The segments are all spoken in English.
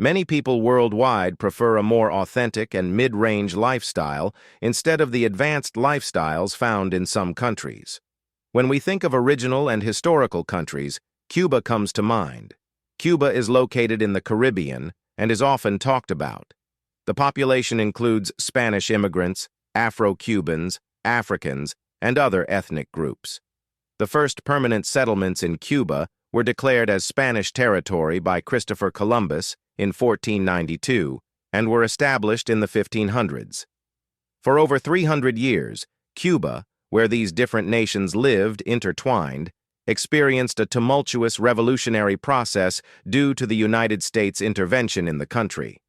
Many people worldwide prefer a more authentic and mid-range lifestyle instead of the advanced lifestyles found in some countries. When we think of original and historical countries, Cuba comes to mind. Cuba is located in the Caribbean and is often talked about. The population includes Spanish immigrants, Afro-Cubans, Africans, and other ethnic groups. The first permanent settlements in Cuba were declared as Spanish territory by Christopher Columbus in 1492 and were established in the 1500s. For over 300 years, Cuba, where these different nations lived intertwined, experienced a tumultuous revolutionary process due to the United States' intervention in the country.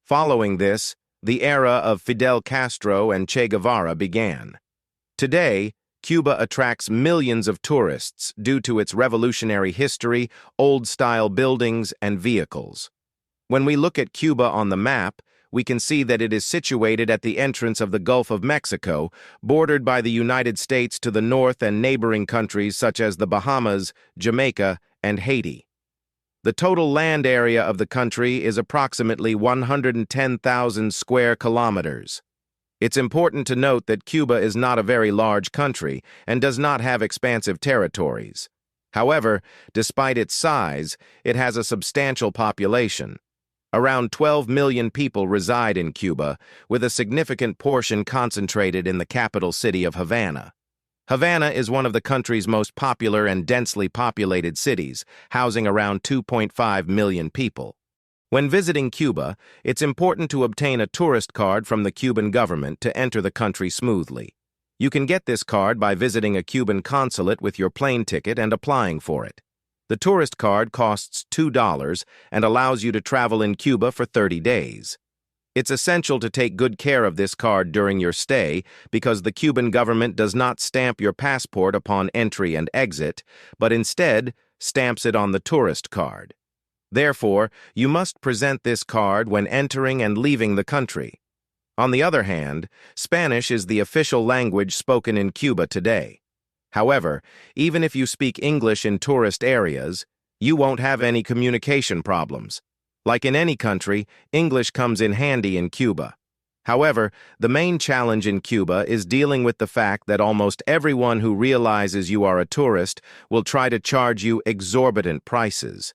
Following this, the era of Fidel Castro and Che Guevara began. Today, Cuba attracts millions of tourists due to its revolutionary history, old-style buildings, and vehicles. When we look at Cuba on the map, we can see that it is situated at the entrance of the Gulf of Mexico, bordered by the United States to the north and neighboring countries such as the Bahamas, Jamaica, and Haiti. The total land area of the country is approximately 110,000 square kilometers. It's important to note that Cuba is not a very large country and does not have expansive territories. However, despite its size, it has a substantial population. Around 12 million people reside in Cuba, with a significant portion concentrated in the capital city of Havana. Havana is one of the country's most popular and densely populated cities, housing around 2.5 million people. When visiting Cuba, it's important to obtain a tourist card from the Cuban government to enter the country smoothly. You can get this card by visiting a Cuban consulate with your plane ticket and applying for it. The tourist card costs $2 and allows you to travel in Cuba for 30 days. It's essential to take good care of this card during your stay because the Cuban government does not stamp your passport upon entry and exit, but instead stamps it on the tourist card. Therefore, you must present this card when entering and leaving the country. On the other hand, Spanish is the official language spoken in Cuba today. However, even if you speak English in tourist areas, you won't have any communication problems. Like in any country, English comes in handy in Cuba. However, the main challenge in Cuba is dealing with the fact that almost everyone who realizes you are a tourist will try to charge you exorbitant prices.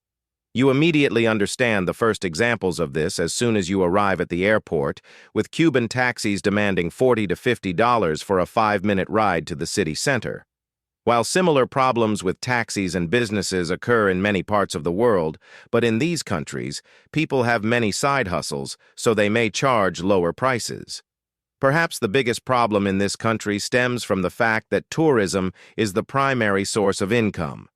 You immediately understand the first examples of this as soon as you arrive at the airport, with Cuban taxis demanding $40 to $50 for a 5-minute ride to the city center. While similar problems with taxis and businesses occur in many parts of the world, but in these countries, people have many side hustles, so they may charge lower prices. Perhaps the biggest problem in this country stems from the fact that tourism is the primary source of income.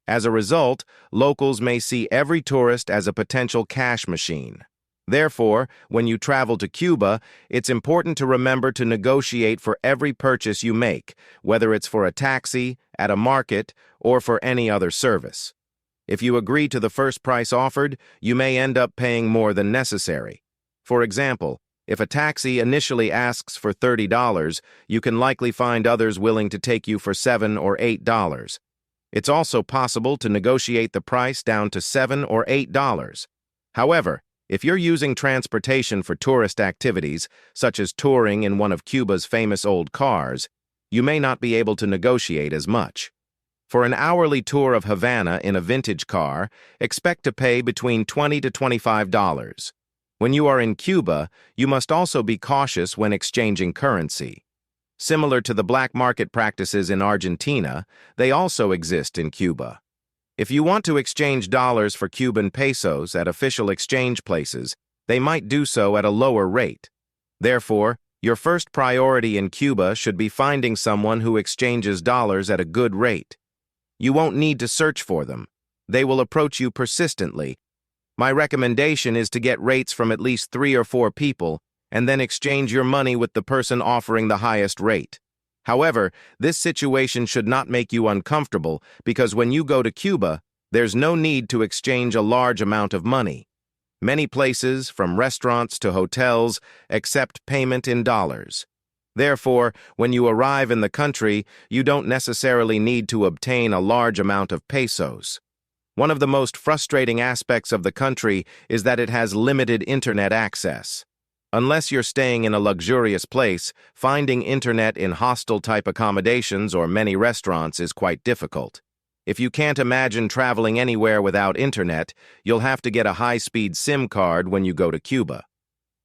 As a result, locals may see every tourist as a potential cash machine. Therefore, when you travel to Cuba, it's important to remember to negotiate for every purchase you make, whether it's for a taxi, at a market, or for any other service. If you agree to the first price offered, you may end up paying more than necessary. For example, if a taxi initially asks for $30, you can likely find others willing to take you for $7 or $8. It's also possible to negotiate the price down to $7 or $8. However, if you're using transportation for tourist activities, such as touring in one of Cuba's famous old cars, you may not be able to negotiate as much. For an hourly tour of Havana in a vintage car, expect to pay between $20 to $25. When you are in Cuba, you must also be cautious when exchanging currency. Similar to the black market practices in Argentina, they also exist in Cuba. If you want to exchange dollars for Cuban pesos at official exchange places, they might do so at a lower rate. Therefore, your first priority in Cuba should be finding someone who exchanges dollars at a good rate. You won't need to search for them. They will approach you persistently. My recommendation is to get rates from at least 3 or 4 people and then exchange your money with the person offering the highest rate. However, this situation should not make you uncomfortable because when you go to Cuba, there's no need to exchange a large amount of money. Many places, from restaurants to hotels, accept payment in dollars. Therefore, when you arrive in the country, you don't necessarily need to obtain a large amount of pesos. One of the most frustrating aspects of the country is that it has limited internet access. Unless you're staying in a luxurious place, finding internet in hostel-type accommodations or many restaurants is quite difficult. If you can't imagine traveling anywhere without internet, you'll have to get a high-speed SIM card when you go to Cuba.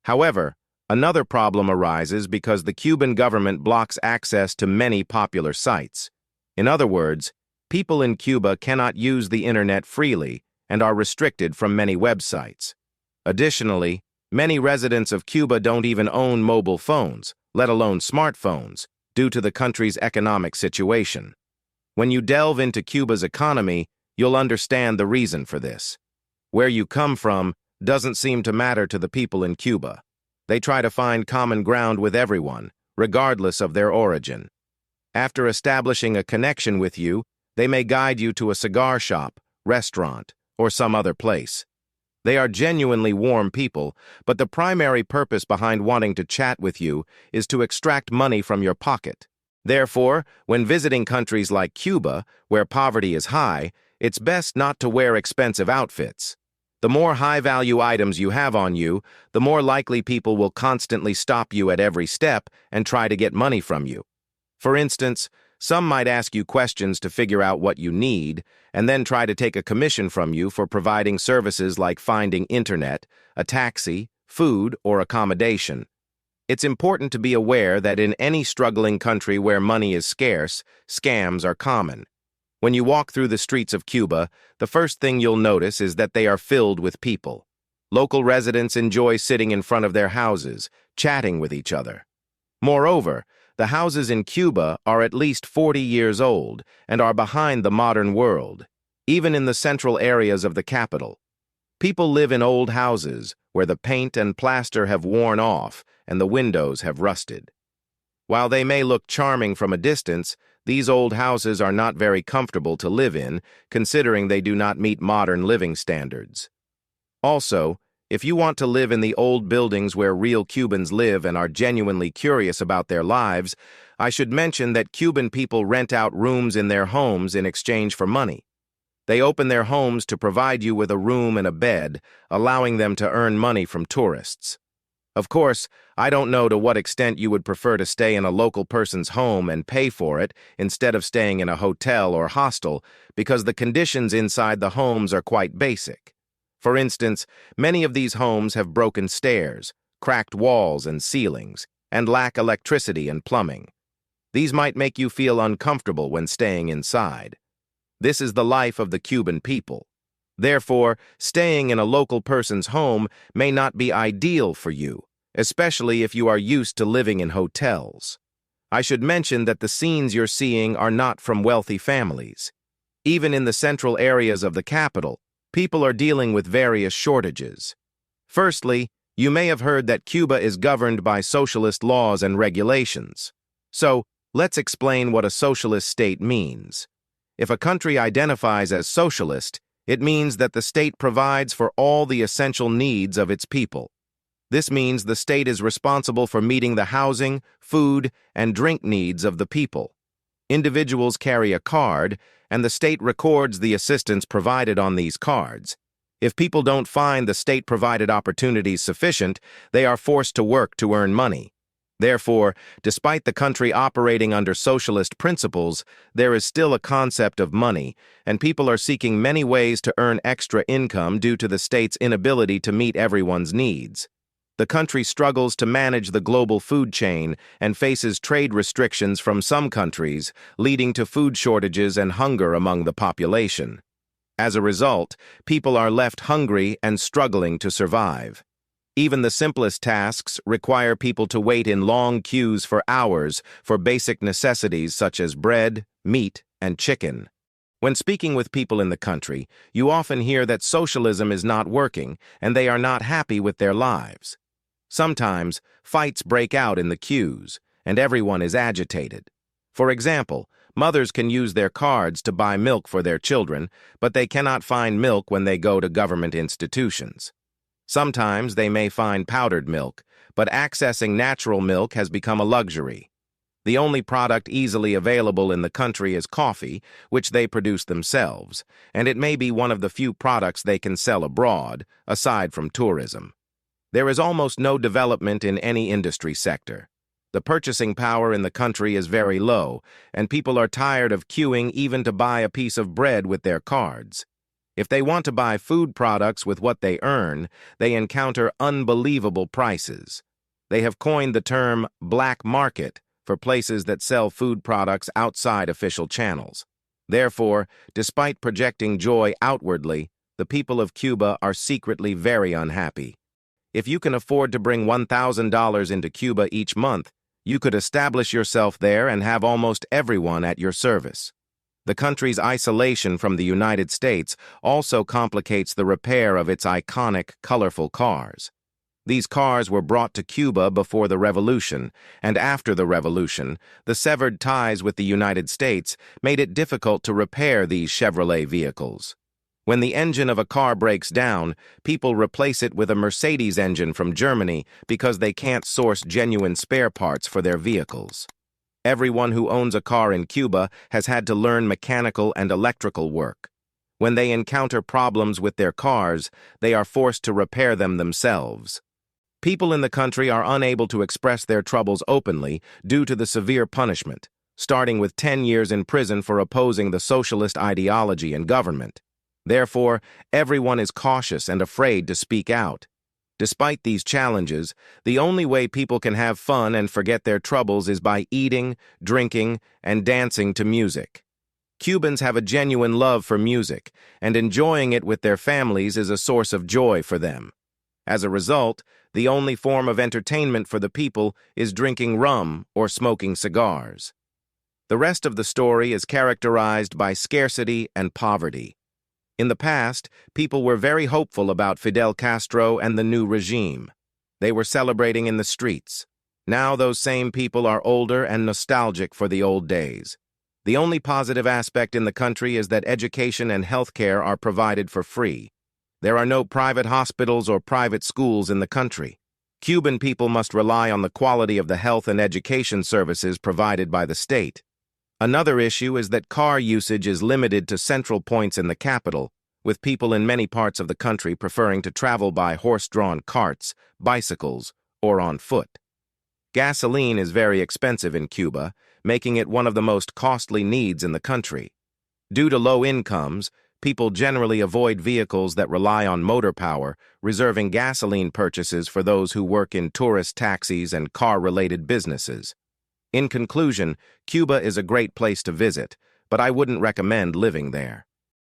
However, another problem arises because the Cuban government blocks access to many popular sites. In other words, people in Cuba cannot use the internet freely and are restricted from many websites. Additionally, many residents of Cuba don't even own mobile phones, let alone smartphones, due to the country's economic situation. When you delve into Cuba's economy, you'll understand the reason for this. Where you come from doesn't seem to matter to the people in Cuba. They try to find common ground with everyone, regardless of their origin. After establishing a connection with you, they may guide you to a cigar shop, restaurant, or some other place. They are genuinely warm people, but the primary purpose behind wanting to chat with you is to extract money from your pocket. Therefore, when visiting countries like Cuba, where poverty is high, it's best not to wear expensive outfits. The more high-value items you have on you, the more likely people will constantly stop you at every step and try to get money from you. For instance, some might ask you questions to figure out what you need, and then try to take a commission from you for providing services like finding internet, a taxi, food, or accommodation. It's important to be aware that in any struggling country where money is scarce, scams are common. When you walk through the streets of Cuba, the first thing you'll notice is that they are filled with people. Local residents enjoy sitting in front of their houses, chatting with each other. Moreover, the houses in Cuba are at least 40 years old and are behind the modern world, even in the central areas of the capital. People live in old houses where the paint and plaster have worn off and the windows have rusted. While they may look charming from a distance, these old houses are not very comfortable to live in, considering they do not meet modern living standards. Also, if you want to live in the old buildings where real Cubans live and are genuinely curious about their lives, I should mention that Cuban people rent out rooms in their homes in exchange for money. They open their homes to provide you with a room and a bed, allowing them to earn money from tourists. Of course, I don't know to what extent you would prefer to stay in a local person's home and pay for it instead of staying in a hotel or hostel, because the conditions inside the homes are quite basic. For instance, many of these homes have broken stairs, cracked walls and ceilings, and lack electricity and plumbing. These might make you feel uncomfortable when staying inside. This is the life of the Cuban people. Therefore, staying in a local person's home may not be ideal for you, especially if you are used to living in hotels. I should mention that the scenes you're seeing are not from wealthy families. Even in the central areas of the capital, people are dealing with various shortages. Firstly, you may have heard that Cuba is governed by socialist laws and regulations. So, let's explain what a socialist state means. If a country identifies as socialist, it means that the state provides for all the essential needs of its people. This means the state is responsible for meeting the housing, food, and drink needs of the people. Individuals carry a card, and the state records the assistance provided on these cards. If people don't find the state-provided opportunities sufficient, they are forced to work to earn money. Therefore, despite the country operating under socialist principles, there is still a concept of money, and people are seeking many ways to earn extra income due to the state's inability to meet everyone's needs. The country struggles to manage the global food chain and faces trade restrictions from some countries, leading to food shortages and hunger among the population. As a result, people are left hungry and struggling to survive. Even the simplest tasks require people to wait in long queues for hours for basic necessities such as bread, meat, and chicken. When speaking with people in the country, you often hear that socialism is not working and they are not happy with their lives. Sometimes, fights break out in the queues, and everyone is agitated. For example, mothers can use their cards to buy milk for their children, but they cannot find milk when they go to government institutions. Sometimes they may find powdered milk, but accessing natural milk has become a luxury. The only product easily available in the country is coffee, which they produce themselves, and it may be one of the few products they can sell abroad, aside from tourism. There is almost no development in any industry sector. The purchasing power in the country is very low, and people are tired of queuing even to buy a piece of bread with their cards. If they want to buy food products with what they earn, they encounter unbelievable prices. They have coined the term black market for places that sell food products outside official channels. Therefore, despite projecting joy outwardly, the people of Cuba are secretly very unhappy. If you can afford to bring $1,000 into Cuba each month, you could establish yourself there and have almost everyone at your service. The country's isolation from the United States also complicates the repair of its iconic, colorful cars. These cars were brought to Cuba before the Revolution, and after the Revolution, the severed ties with the United States made it difficult to repair these Chevrolet vehicles. When the engine of a car breaks down, people replace it with a Mercedes engine from Germany because they can't source genuine spare parts for their vehicles. Everyone who owns a car in Cuba has had to learn mechanical and electrical work. When they encounter problems with their cars, they are forced to repair them themselves. People in the country are unable to express their troubles openly due to the severe punishment, starting with 10 years in prison for opposing the socialist ideology and government. Therefore, everyone is cautious and afraid to speak out. Despite these challenges, the only way people can have fun and forget their troubles is by eating, drinking, and dancing to music. Cubans have a genuine love for music, and enjoying it with their families is a source of joy for them. As a result, the only form of entertainment for the people is drinking rum or smoking cigars. The rest of the story is characterized by scarcity and poverty. In the past, people were very hopeful about Fidel Castro and the new regime. They were celebrating in the streets. Now those same people are older and nostalgic for the old days. The only positive aspect in the country is that education and healthcare are provided for free. There are no private hospitals or private schools in the country. Cuban people must rely on the quality of the health and education services provided by the state. Another issue is that car usage is limited to central points in the capital, with people in many parts of the country preferring to travel by horse-drawn carts, bicycles, or on foot. Gasoline is very expensive in Cuba, making it one of the most costly needs in the country. Due to low incomes, people generally avoid vehicles that rely on motor power, reserving gasoline purchases for those who work in tourist taxis and car-related businesses. In conclusion, Cuba is a great place to visit, but I wouldn't recommend living there.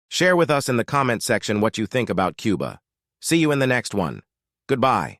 Share with us in the comment section what you think about Cuba. See you in the next one. Goodbye.